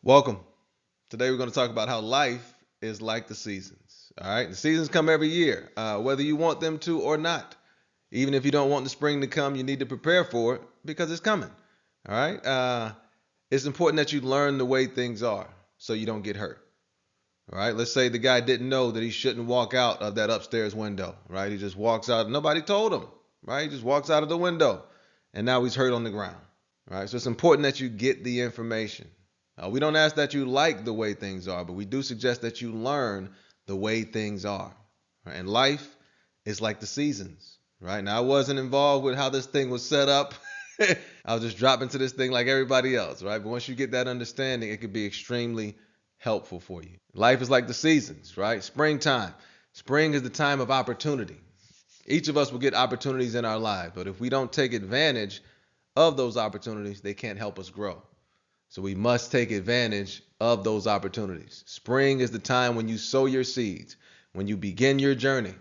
Welcome. Today we're going to talk about how life is like the seasons. All right, the seasons come every year, whether you want them to or not. Even if you don't want the spring to come, you need to prepare for it because it's coming. All right, it's important that you learn the way things are so you don't get hurt. All right, let's say the guy didn't know that he shouldn't walk out of that upstairs window. Right, he just walks out. Nobody told him. Right, he just walks out of the window, and now he's hurt on the ground. All right, so it's important that you get the information. We don't ask that you like the way things are, but we do suggest that you learn the way things are. Right? And life is like the seasons. Right now, I wasn't involved with how this thing was set up. I was just dropping to this thing like everybody else, right? But once you get that understanding, it could be extremely helpful for you. Life is like the seasons, right? Springtime. Spring is the time of opportunity. Each of us will get opportunities in our life, but if we don't take advantage of those opportunities, they can't help us grow. So we must take advantage of those opportunities. Spring is the time when you sow your seeds, when you begin your journey.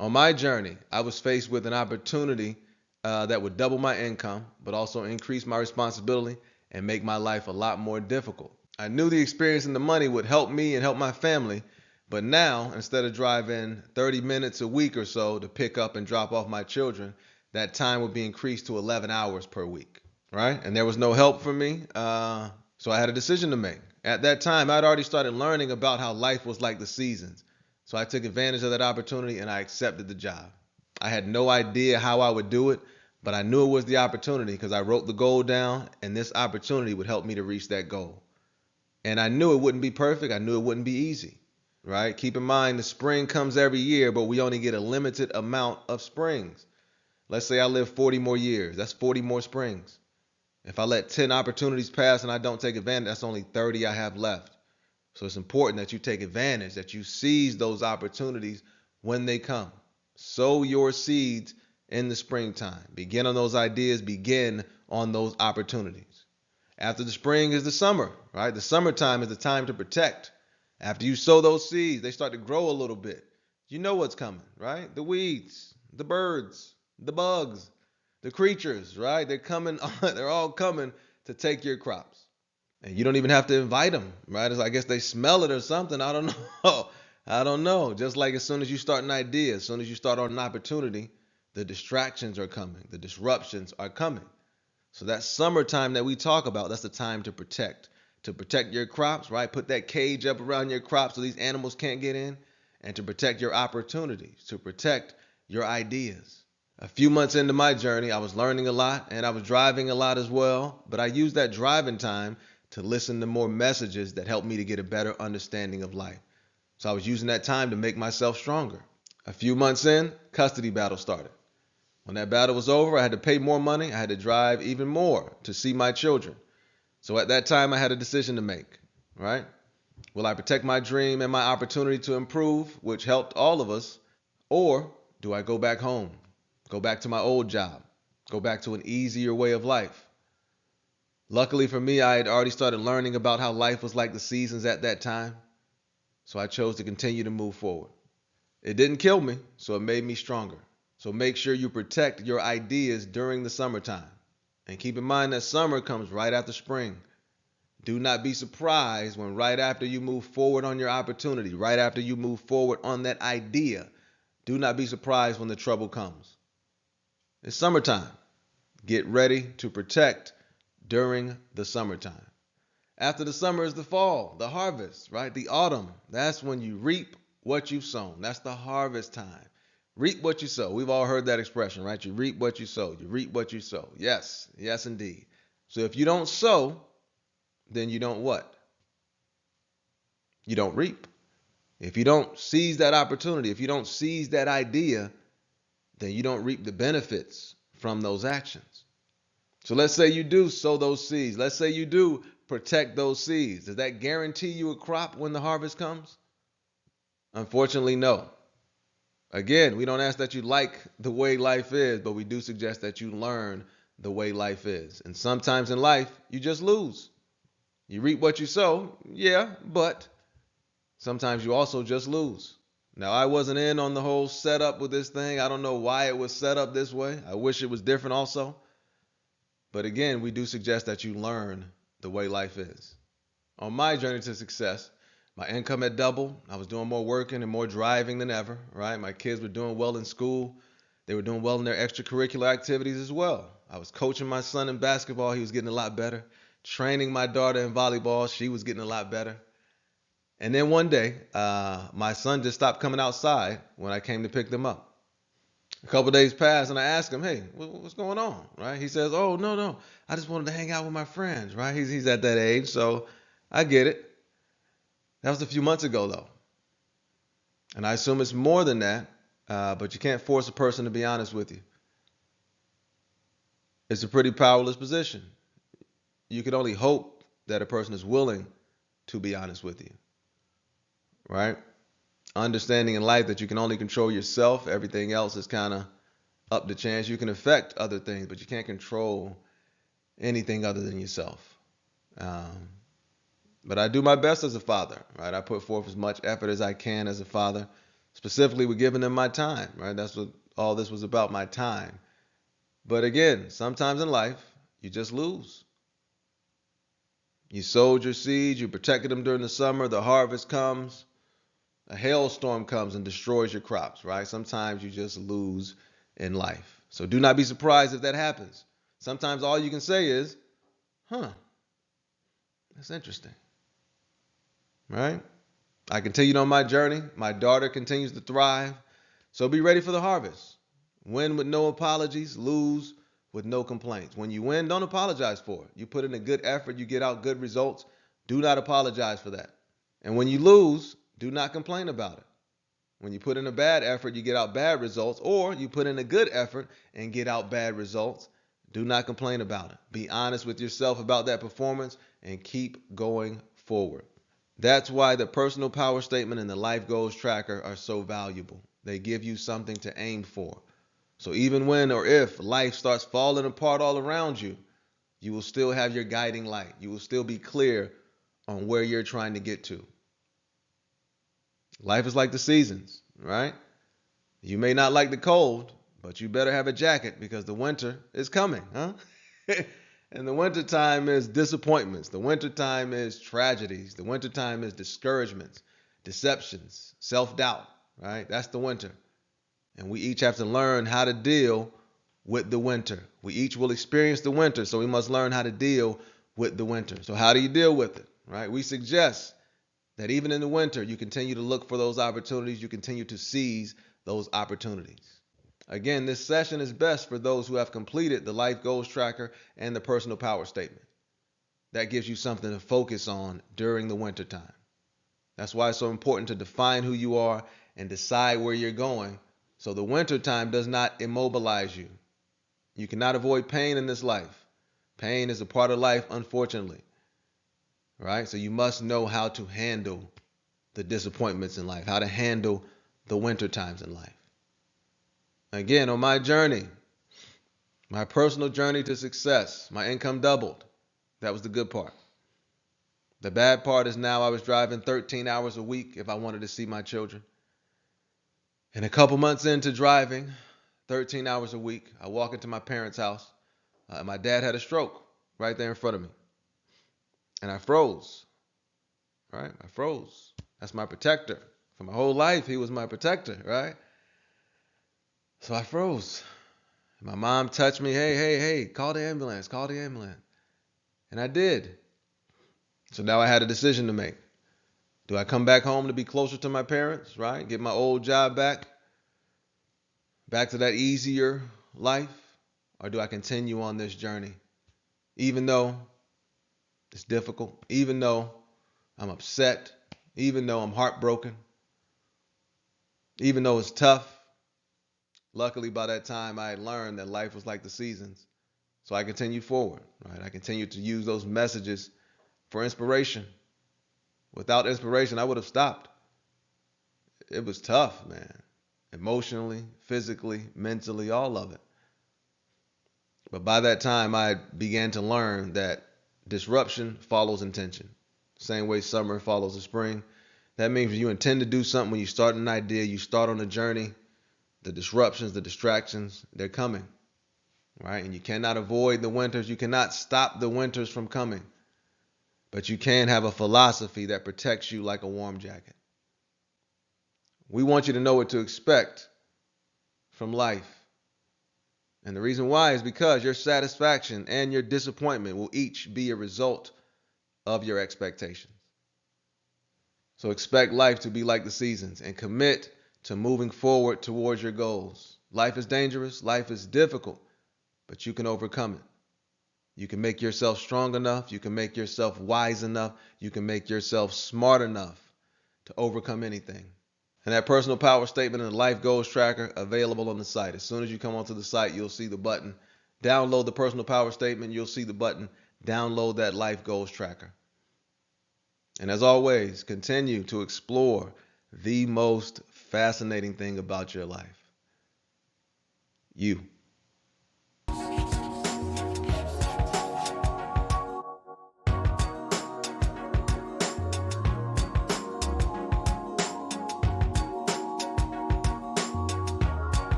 On my journey, I was faced with an opportunity that would double my income, but also increase my responsibility and make my life a lot more difficult. I knew the experience and the money would help me and help my family, but now, instead of driving 30 minutes a week or so to pick up and drop off my children, that time would be increased to 11 hours per week. Right? And there was no help for me. So I had a decision to make. At that time, I'd already started learning about how life was like the seasons. So I took advantage of that opportunity and I accepted the job. I had no idea how I would do it, but I knew it was the opportunity because I wrote the goal down and this opportunity would help me to reach that goal. And I knew it wouldn't be perfect. I knew it wouldn't be easy. Right? Keep in mind the spring comes every year, but we only get a limited amount of springs. Let's say I live 40 more years. That's 40 more springs. If I let 10 opportunities pass and I don't take advantage, that's only 30 I have left. So it's important that you take advantage, that you seize those opportunities when they come. Sow your seeds in the springtime. Begin on those ideas, begin on those opportunities. After the spring is the summer, right? The summertime is the time to protect. After you sow those seeds, they start to grow a little bit. You know what's coming, right? The weeds, the birds, the bugs, the creatures, right? They're coming, they're all coming to take your crops. And you don't even have to invite them, right? I guess they smell it or something. I don't know. I don't know. Just like as soon as you start an idea, as soon as you start on an opportunity, the distractions are coming, the disruptions are coming. So that summertime that we talk about, that's the time to protect. To protect your crops, right? Put that cage up around your crops so these animals can't get in. And to protect your opportunities, to protect your ideas. A few months into my journey, I was learning a lot and I was driving a lot as well. But I used that driving time to listen to more messages that helped me to get a better understanding of life. So I was using that time to make myself stronger. A few months in, custody battle started. When that battle was over, I had to pay more money. I had to drive even more to see my children. So at that time, I had a decision to make, right? Will I protect my dream and my opportunity to improve, which helped all of us? Or do I go back home, go back to my old job, go back to an easier way of life? Luckily for me, I had already started learning about how life was like the seasons at that time. So I chose to continue to move forward. It didn't kill me, so it made me stronger. So make sure you protect your ideas during the summertime. And keep in mind that summer comes right after spring. Do not be surprised when right after you move forward on your opportunity, right after you move forward on that idea, do not be surprised when the trouble comes. It's summertime. Get ready to protect during the summertime. After the summer is the fall, the harvest, right? The autumn. That's when you reap what you've sown. That's the harvest time. Reap what you sow. We've all heard that expression, right? You reap what you sow. You reap what you sow. Yes, yes, indeed. So if you don't sow, then you don't what? You don't reap. If you don't seize that opportunity, if you don't seize that idea, then you don't reap the benefits from those actions. So let's say you do sow those seeds. Let's say you do protect those seeds. Does that guarantee you a crop when the harvest comes? Unfortunately, no. Again, we don't ask that you like the way life is, but we do suggest that you learn the way life is. And sometimes in life, you just lose. You reap what you sow, yeah, but sometimes you also just lose. Now, I wasn't in on the whole setup with this thing. I don't know why it was set up this way. I wish it was different also. But again, we do suggest that you learn the way life is. on my journey to success, my income had doubled. I was doing more working and more driving than ever, right? My kids were doing well in school. They were doing well in their extracurricular activities as well. I was coaching my son in basketball. He was getting a lot better. Training my daughter in volleyball. She was getting a lot better. And then one day, my son just stopped coming outside when I came to pick them up. A couple of days passed, and I asked him, "Hey, what's going on?" Right? He says, "Oh, no, no, I just wanted to hang out with my friends." Right? He's at that age, so I get it. That was a few months ago, though, and I assume it's more than that. But you can't force a person to be honest with you. It's a pretty powerless position. You can only hope that a person is willing to be honest with you, right? Understanding in life that you can only control yourself. Everything else is kind of up to chance. You can affect other things, but you can't control anything other than yourself. Um, but I do my best as a father, right? I put forth as much effort as I can as a father, specifically with giving them my time, right? That's what all this was about, my time. But again, sometimes in life, you just lose. You sowed your seeds, you protected them during the summer, the harvest comes, a hailstorm comes and destroys your crops, right? Sometimes you just lose in life. So do not be surprised if that happens. Sometimes all you can say is, huh, that's interesting, right? I continued on my journey. My daughter continues to thrive. So be ready for the harvest. Win with no apologies, lose with no complaints. When you win, don't apologize for it. You put in a good effort, you get out good results. Do not apologize for that. And when you lose, do not complain about it. When you put in a bad effort, you get out bad results, or you put in a good effort and get out bad results. Do not complain about it. Be honest with yourself about that performance and keep going forward. That's why the personal power statement and the life goals tracker are so valuable. They give you something to aim for. So even when or if life starts falling apart all around you, you will still have your guiding light. You will still be clear on where you're trying to get to. Life is like the seasons, right? You may not like the cold, but you better have a jacket because the winter is coming, huh? And the winter time is disappointments. The winter time is tragedies. The winter time is discouragements, deceptions, self-doubt, right? That's the winter. And we each have to learn how to deal with the winter. We each will experience the winter, so we must learn how to deal with the winter. So how do you deal with it, right? We suggest that even in the winter, you continue to look for those opportunities. You continue to seize those opportunities. Again, this session is best for those who have completed the life goals tracker and the personal power statement. That gives you something to focus on during the winter time. That's why it's so important to define who you are and decide where you're going, so the winter time does not immobilize you. You cannot avoid pain in this life. Pain is a part of life, unfortunately. Right? So you must know how to handle the disappointments in life, how to handle the winter times in life. Again, on my journey, my personal journey to success, my income doubled. That was the good part. The bad part is now I was driving 13 hours a week if I wanted to see my children. And a couple months into driving 13 hours a week, I walk into my parents' house. My dad had a stroke right there in front of me. And I froze, right? I froze. That's my protector. For my whole life, he was my protector, right? So I froze. My mom touched me. Hey, hey, hey, call the ambulance, call the ambulance. And I did. So now I had a decision to make. Do I come back home to be closer to my parents, right? Get my old job back to that easier life? Or do I continue on this journey? Even though it's difficult, even though I'm upset, even though I'm heartbroken, even though it's tough. Luckily, by that time, I had learned that life was like the seasons. So I continued forward, right? I continued to use those messages for inspiration. Without inspiration, I would have stopped. It was tough, man. Emotionally, physically, mentally, all of it. But by that time, I began to learn that disruption follows intention. Same way summer follows the spring. That means when you intend to do something, when you start an idea, you start on a journey, the disruptions, the distractions, they're coming, right? And you cannot avoid the winters. You cannot stop the winters from coming. but you can have a philosophy that protects you like a warm jacket. We want you to know what to expect from life. And the reason why is because your satisfaction and your disappointment will each be a result of your expectations. So expect life to be like the seasons and commit to moving forward towards your goals. Life is dangerous, life is difficult, but you can overcome it. You can make yourself strong enough, you can make yourself wise enough, you can make yourself smart enough to overcome anything. And that personal power statement and the life goals tracker available on the site. As soon as you come onto the site, you'll see the button download the personal power statement. You'll see the button download that life goals tracker. And as always, continue to explore the most fascinating thing about your life. You.